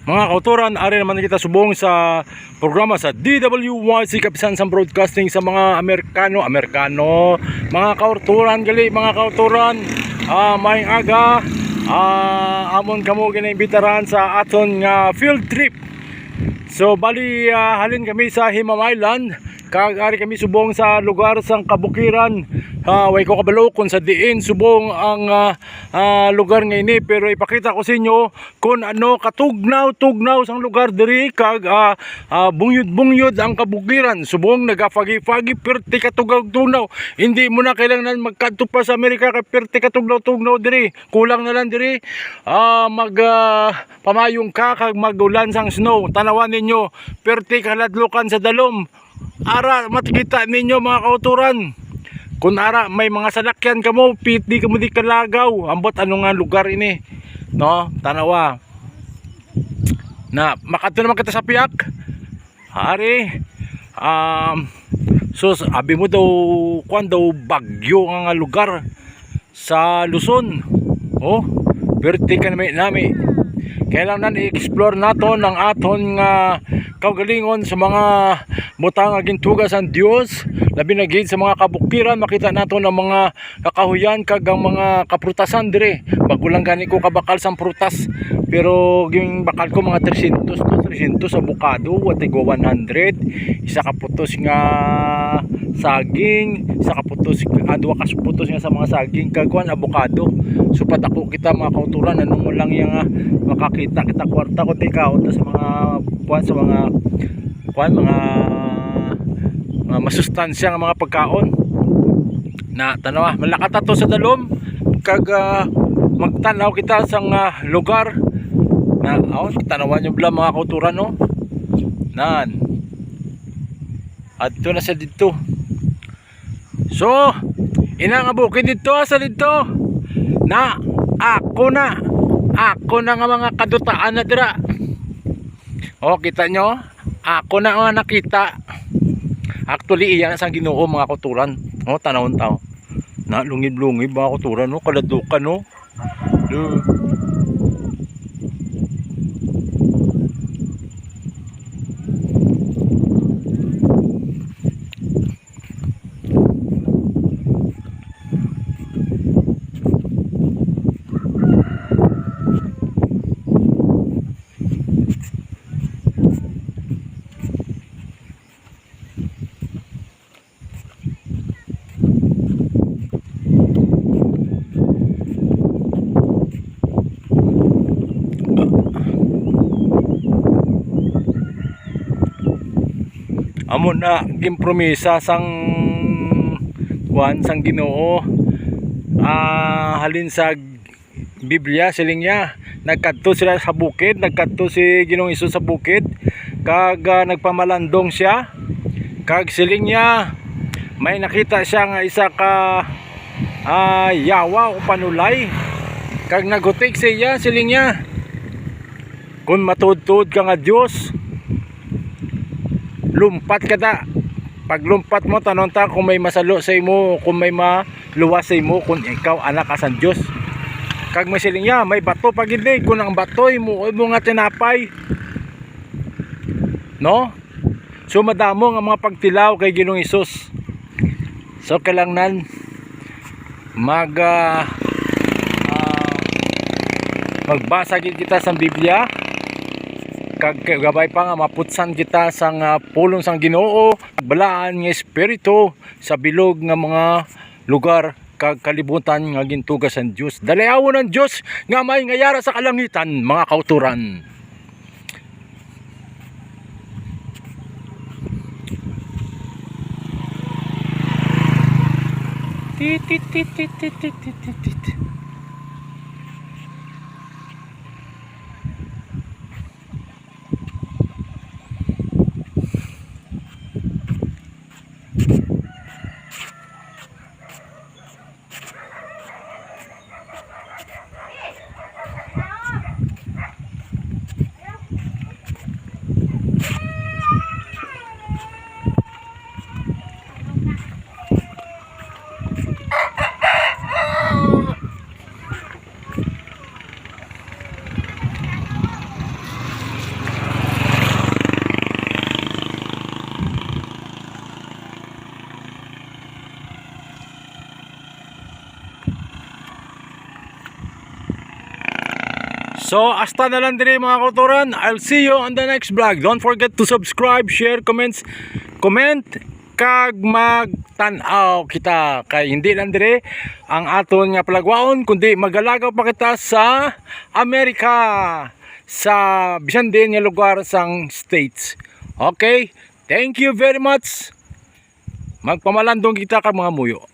Mga kauturan, ari naman kita subong sa programa sa DWYC Kapisan sa Broadcasting sa mga Amerikano, mga kauturan gali, mga kauturan, may aga, amon kamo ginaimbitaran sa aton nga field trip. So bali halin kami sa Himam Island, kag ari kami subong sa lugar sang kabukiran. Way ko kabalo kung sa diin subong ang lugar ngayon pero ipakita ko sa inyo kung ano katugnaw sang lugar diri kag bungyod ang kabukiran subong nagafagi-fagi perti katugnaw. Hindi mo na kailangan magkadto pa sa Amerika kay perti katugnaw diri. Kulang na lang diri pamayong ka kag magulan sang snow. Tanawan ninyo perti kaladlukan sa dalom. Ara matikita ninyo mga kauturan. Kung ara may mga salakyan kamo, di kamo di kalagaw. Ambot ano nga lugar ini, no? Tanawa. Na makato naman kita sa piyak. Hari. So abi mo daw kuan daw bagyo nga lugar sa Luzon. Oh, perti ka nami. Kailangan i-explore naton ang aton nga kaugalingon sa mga butang nga gintugas ang Dios, labi na gid sa mga kabukiran. Makita naton ang mga kakahuyan kag ang mga kaprutasan dire. Bago lang gani ko kabakal sang prutas, pero ging bakal ko mga 300 avocado, watigo 100, isa ka putos nga saging, isa ka putos adwa ka putos nga sa mga saging kag kuan avocado. So patako kita mga kauturan ano mo lang yang makakita kita kwarta ko tikaw sa mga kuan sa mga masustansya nga mga pagkaon na tanawa malakata to sa dalom kag magtanaw kita sang lugar na tanawan nyo bala mga kauturan no nan adto na sa dito. So inang bukid dito sa dito na ako na nga mga kadutaan na dira. Kita nyo ako na nga nakita. Actually iyan sa Ginoo mga kauturan. Tanawon tao na lungib mga kauturan no, kaladukan no. Amo na gimpromisa sang Ginoo halin sa Biblia siling niya nagkadto sila sa bukid, nagkadto si Ginoong Hesus sa bukid kag nagpamalandong siya kag siling niya may nakita siya nga isa ka yawa o panulay kag nagutik siya siling niya kung matudtod ka nga Dios lumpat ka da. Pag lumpat mo tanong ta kung may masalo sa imo, kung may maluwas sa imo, kung ikaw anak ka sa Diyos. Kag may siling ya may bato pag hindi kung ang batoy mo nga tinapay no. So madamo nga mga pagtilaw kay Ginoong Hesus. So kailangan magbasa gid kita sa Biblia kag gabay pa nga maputsan kita sang pulong sang Ginoo, balaan nga espiritu sa bilog nga mga lugar kag kalibutan nga gintugas ang Dios. Dalayawon ang Dios nga may ngayara sa kalangitan mga kauturan. So, hasta na lang din mga kauturan. I'll see you on the next vlog. Don't forget to subscribe, share, comment, kag magtanaw kita. Kay hindi lang dire ang aton nga palagwaon, kundi magalagaw pa kita sa Amerika, sa bisan din nga lugar sang states. Okay? Thank you very much. Magpamalandong kita kag mga muyo.